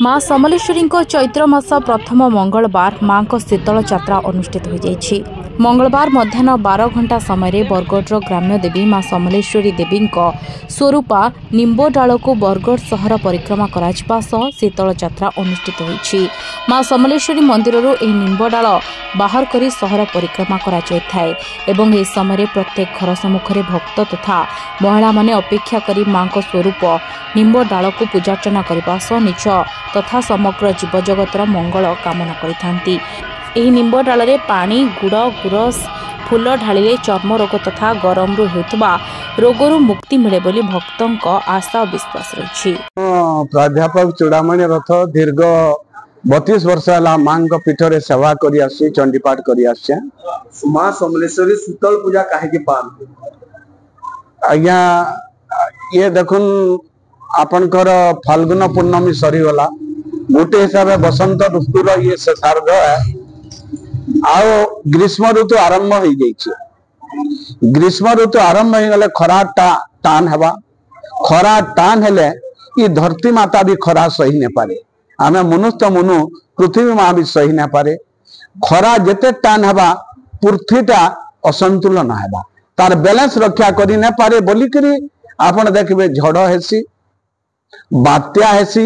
माँ समलेश्वरी चैत्र मास प्रथम मंगलवार माँ को शीतल यात्रा अनुष्ठित हो जाइछि। मंगलवार मध्याह्न 12 घंटा समय बरगढ़ ग्राम्य देवी माँ समलेश्वरी देवी स्वरूपा निम्बडाल को बरगढ़ सहर परिक्रमा करा शीतल यात्रा अनुष्ठित होइछि। माँ समलेश्वरी मंदिर निम्बडाल बाहर करी सहर परिक्रमा करा जायथाय एवं ए समय प्रत्येक घर सम्मुखें भक्त तथा महिला माने अपेक्षा करी माँ को स्वरूप निम्बडाल को पूजार्चना करने सह निज तथा समग्र जीवजगतर मंगल कामना करिथांती। एही निम्ब डालरे पानी गुड़ गुरस फूल ढालिले चर्म रोग तथा गरम होता रोगरू मुक्ति मिले बोली भक्तों आशा और विश्वास रही। प्राध्यापक चूड़ामणि रथ दीर्घ 32 वर्ष है माँ पीठर सेवा कर चंडीपाठ कर माँ समलेश्वरी शीतल पूजा कहीं पाते आज्ञा ये देखुन आपनकर फाल्गुन पूर्णमी सरीगला गोटे हिसाब से बसंत ऋतुर ये शेषार्ध है आओ ग्रीष्म ऋतु आरंभ हो जाइए। ग्रीष्म ऋतु आरंभ हो गले खरा टान हवा खरा टान हेले ये धरती माता भी खरा सही न पारे आम मनुष्य मनु पृथ्वी माँ भी सही न पारे खरा जेते टान हवा पृथ्वीटा असंतुलन हवा तार बैलेंस रक्षा करी न पारे बोलिकी आपन देखबे झड़ हेसी बात्या हेसी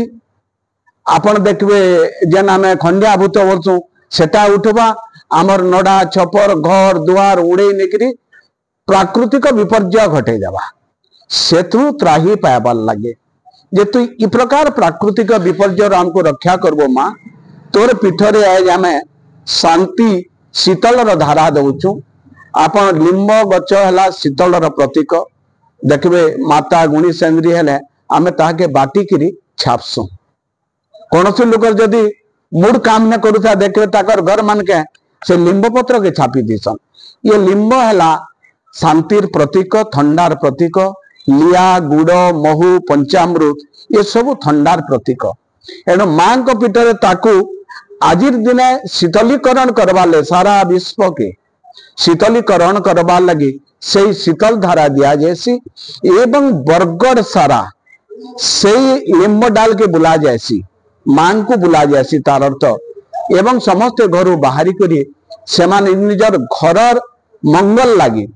आपन देखबे जेन आम खंडिया भूत बसु सेटा उठवा आमर नडा छपर घर दुआर उड़े निकरी प्राकृतिक विपर्य घटे जावा सेतु त्राही पाइबार लगे जे तु इ प्रकार प्राकृतिक विपर्य हमको रक्षा करबो माँ तोर पीठरे आज आम शांति शीतल धारा दउचु आपन लिंब गच है शीतल प्रतीक देखबे माता गुणी सेंद्री हेले आमे ताके बाटिकी छापसु कौन सी लोक जदि मूड काम न करूता देखे ताकर घर मान के से लिंब पत्र के छापी दीसन ये लिंब है शांतिर प्रतीक थंडार प्रतीक लिया गुड़ महू पंचामृत ये सब थंडार प्रतीक एणु माँ को पीठरे ताकू आज दिने शीतलीकरण करवाले सारा विश्व के शीतलीकरण करवार लगी से शीतल धारा दिया जैसी एवं बरगढ़ सारा से लिंब डाल के बुला जाएसी मां को बुला जाएसी तार अर्थ एवं समस्त घर बाहरी करी से निजर घर मंगल लगी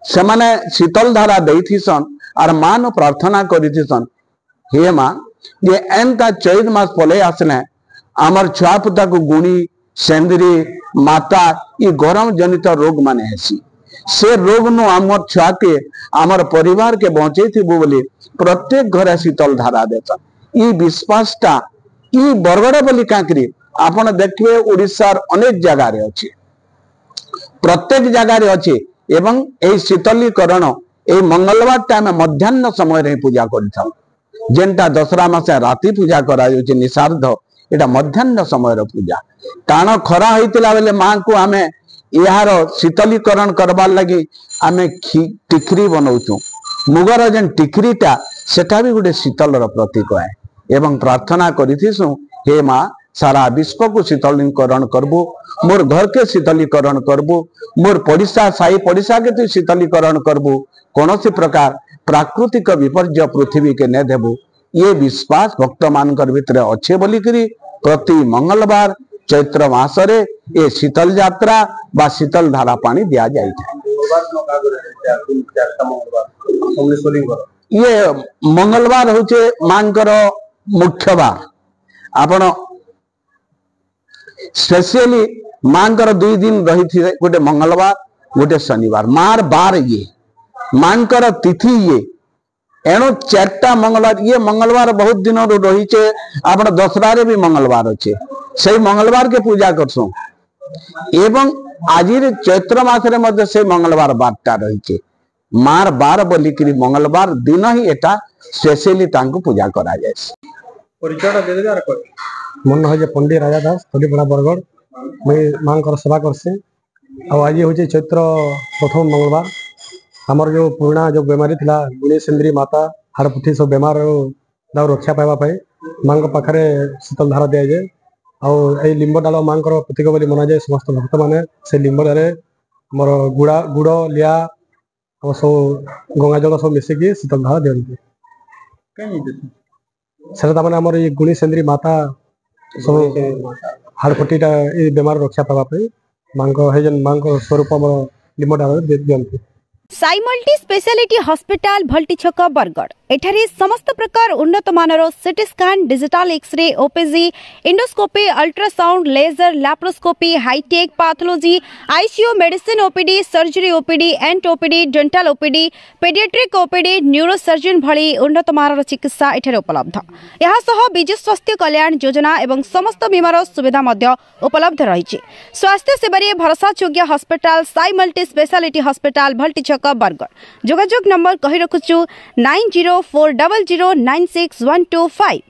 से माने शीतल धारा देसन और मां प्रार्थना करिथिसन हे मां ये एनता चैत मास पले आसने आमर छुआ पुता को गुणी सेंदरी माता ये गरम जनित रोग माने हेसी से रोग नु आमर छुआ के आमर परिवार के बचे थी बोली प्रत्येक घर शीतल धारा देता ये विश्वासटा ये बरगड़ बोली काकरी आपन देखिए ओडिशार अनेक जगह रे अछि प्रत्येक जगह रे अछि एवं ए शीतलीकरण ए मंगलवार टाइम मध्याह्न समय रे पूजा करथां जेनटा दसरा मासे राति पूजा करा जो निषार्ध एटा मध्याह्न समय रो पूजा काण खरा होइतिला बेले मां को आमे यार शीतलीकरण करबार लगी आमे टिकरी बनाऊचु मुगर जेन टिकरीटा सेटा भी गोटे शीतल प्रतीक है एवं प्रार्थना करिथिसु हे माँ सारा विश्व को शीतलीकरण करबू मोर घर के शीतलीकरण करबू मोर पड़िशा साई पड़िशा के तु शीतलीकरण करबू कौन सी प्रकार प्राकृतिक विपर्य पृथ्वी के न देबू ये विश्वास भक्त मान भितर अच्छे बोलिकी प्रति मंगलवार चैत्र मासरे ये शीतल यात्रा बा शीतल धारा पानी दिया जाए। ये मंगलवार होचे मांकर मुख्य बार आपण स्पेशली मांकर 2 दिन रही थी गोटे मंगलवार गोटे शनिवार मार बार ये मांकर तिथि ये एणु 4टा मंगलवार ये मंगलवार बहुत दिन रही चे आपण दसरा रे भी मंगलवार अच्छे से मंगलवार के पूजा करसु एवं आज चैत्र मासरे मध्य से मंगलवार 12टा रही चे मार बार बोलिकी मंगलवार दिन ही एटा स्पेशली तांको पूजा करा जाए। मन है पंडित राजा दास थलीपड़ा बरगढ़ मुई माँ सेवा करसी आज हूँ चैत्र प्रथम मंगलवार आमर जो पुराना जो बेमारी थिला गुणी सेंद्री माता हाड़पुठी सब बेमार रक्षा पाइबा माँ पाखे शीतल धारा दि जाए आई लिंब डाल माँ प्रतीक बोली मना जाए समस्त भक्त मैंने से लिंब डाले मोर गुड़ लिया सब गंगा जल सब मिसिकी शीतल धारा दिखती सेटा तामाने हमर ये गुणी सेंद्री माता सब हाड़फुटीटा ये बेमार रक्षा पावा पे मांको है जन मांको स्वरूप हमर लिमोटा दे दियंती। Sai multi speciality hospital Bhalti Chhak Bargarh एठारे समस्त प्रकार उन्नत मानर CT scan digital x ray OPG endoscopy ultrasound laser laparoscopy hi tech pathology ICU medicine OPD surgery OPD ENT OPD dental OPD paediatric OPD neurosurgeon भली उन्नत मानर चिकित्सा एठारे उपलब्ध। यहा सह विजु स्वास्थ्य कल्याण योजना एवं समस्त बीमार सुविधा मध्य उपलब्ध रही। स्वास्थ्य सेवारे भरोसायोग्य hospital Sai multi speciality hospital Bhalti Chhak Bargarh. जोगाजोग number कही रखुछु 9040096125।